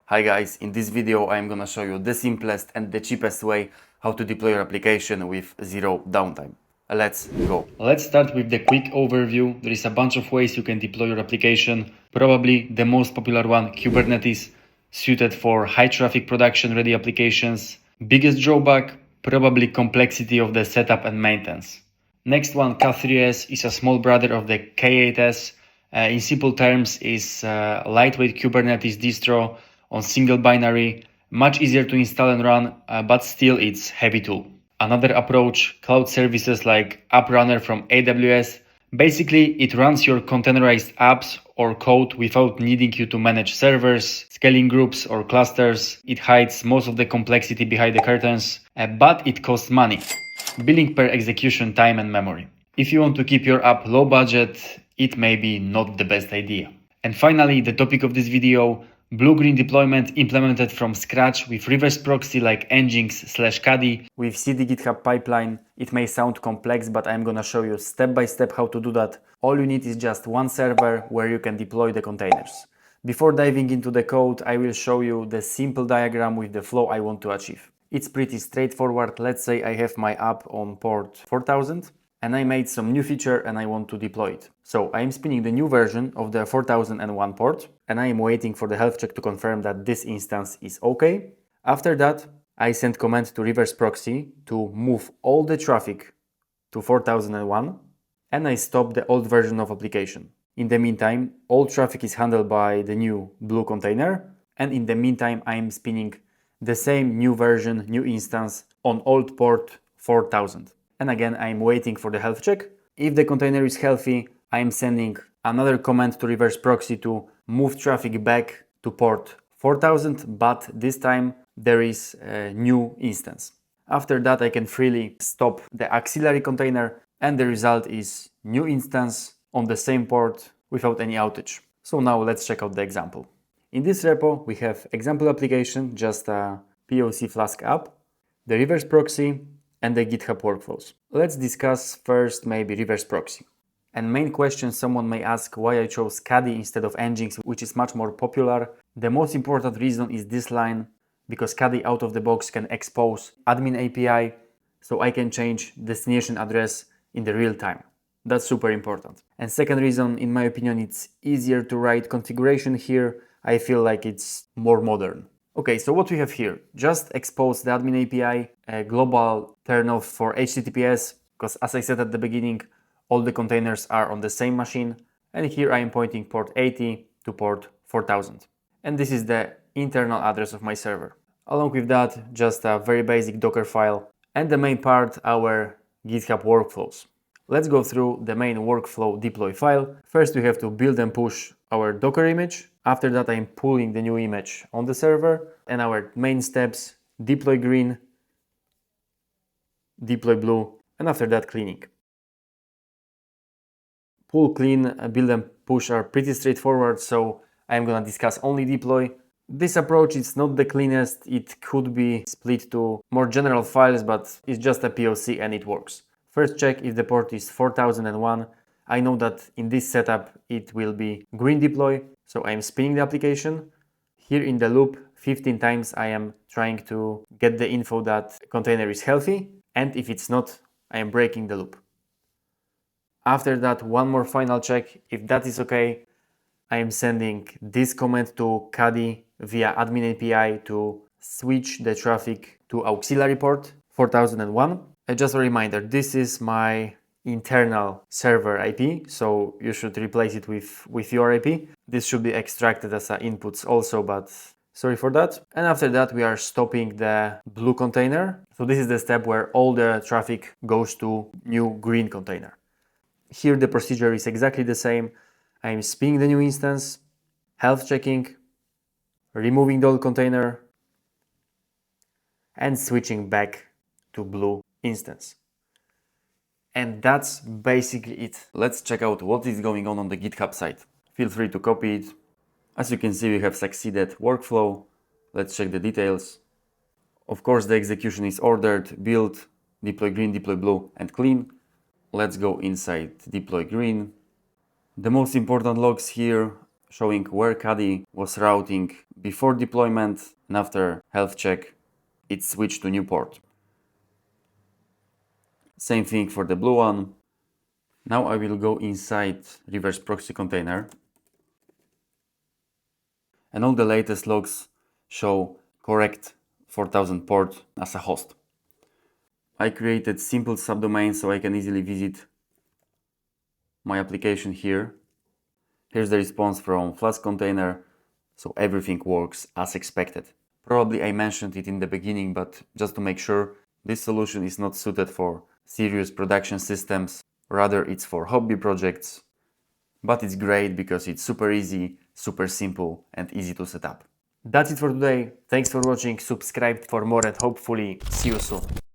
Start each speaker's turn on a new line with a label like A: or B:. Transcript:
A: Hi guys, in this video I'm gonna show you the simplest and the cheapest way how to deploy your application with zero downtime. Let's go. Let's start with the quick overview. There is a bunch of ways you can deploy your application. Probably the most popular one, Kubernetes, suited for high traffic production ready applications. Biggest drawback, probably complexity of the setup and maintenance. Next one, K3s, is a small brother of the K8s. In simple terms, is a lightweight Kubernetes distro on single binary, much easier to install and run, but still it's heavy tool. Another approach, cloud services like AppRunner from AWS. Basically, it runs your containerized apps or code without needing you to manage servers, scaling groups or clusters. It hides most of the complexity behind the curtains, but it costs money, billing per execution time and memory. If you want to keep your app low budget, it may be not the best idea. And finally, the topic of this video, blue-green deployment implemented from scratch with reverse proxy like Nginx/Caddy with CD GitHub pipeline. It may sound complex, but I'm gonna show you step by step how to do that. All you need is just one server where you can deploy the containers. Before diving into the code, I will show you the simple diagram with the flow I want to achieve. It's pretty straightforward. Let's say I have my app on port 4000 and I made some new feature and I want to deploy it. So I'm spinning the new version of the 4001 port and I am waiting for the health check to confirm that this instance is okay. After that, I send command to reverse proxy to move all the traffic to 4001 and I stop the old version of application. In the meantime, all traffic is handled by the new blue container, and in the meantime I'm spinning the same new version, new instance on old port 4000. And again, I'm waiting for the health check. If the container is healthy, I'm sending another command to reverse proxy to move traffic back to port 4000, but this time there is a new instance. After that, I can freely stop the auxiliary container and the result is new instance on the same port without any outage. So now let's check out the example. In this repo, we have example application, just a POC Flask app, the reverse proxy, and the GitHub Workflows. Let's discuss first maybe reverse proxy. And main question someone may ask why I chose Caddy instead of Nginx, which is much more popular. The most important reason is this line, because Caddy out of the box can expose admin API, so I can change destination address in the real time. That's super important. And second reason, in my opinion, it's easier to write configuration here. I feel like it's more modern. Okay, so what we have here, just expose the admin API, a global turnoff for HTTPS, because as I said at the beginning, all the containers are on the same machine. And here I am pointing port 80 to port 4000. And this is the internal address of my server. Along with that, just a very basic Docker file. And the main part, our GitHub Workflows. Let's go through the main workflow deploy file. First, we have to build and push our Docker image. After that, I'm pulling the new image on the server. And our main steps, deploy green, deploy blue, and after that, cleaning. Pull, clean, build and push are pretty straightforward, so I'm gonna discuss only deploy. This approach is not the cleanest. It could be split to more general files, but it's just a POC and it works. First, check if the port is 4001. I know that in this setup it will be green deploy, so I'm spinning the application. Here in the loop, 15 times I am trying to get the info that the container is healthy, and if it's not, I am breaking the loop. After that, one more final check. If that is okay, I am sending this command to Caddy via admin API to switch the traffic to auxiliary port 4001. Just a reminder, this is my internal server IP, so you should replace it with your IP. This should be extracted as inputs also, but sorry for that. And after that, we are stopping the blue container. So this is the step where all the traffic goes to new green container. Here the procedure is exactly the same. I'm spinning the new instance, health checking, removing the old container, and switching back to blue instance. And that's basically it. Let's check out what is going on the GitHub site. Feel free to copy it. As you can see, we have succeeded workflow. Let's check the details. Of course, the execution is ordered, build, deploy green, deploy blue, and clean. Let's go inside deploy green. The most important logs here showing where Caddy was routing before deployment, and after health check, it switched to new port. Same thing for the blue one. Now I will go inside reverse proxy container, and all the latest logs show correct 4000 port as a host. I created simple subdomains so I can easily visit my application here. Here's the response from Flask container, so everything works as expected. Probably I mentioned it in the beginning, but just to make sure, this solution is not suited for serious production systems, rather it's for hobby projects, but it's great because it's super easy, super simple and easy to set up. That's it for today. Thanks for watching, subscribe for more and hopefully see you soon.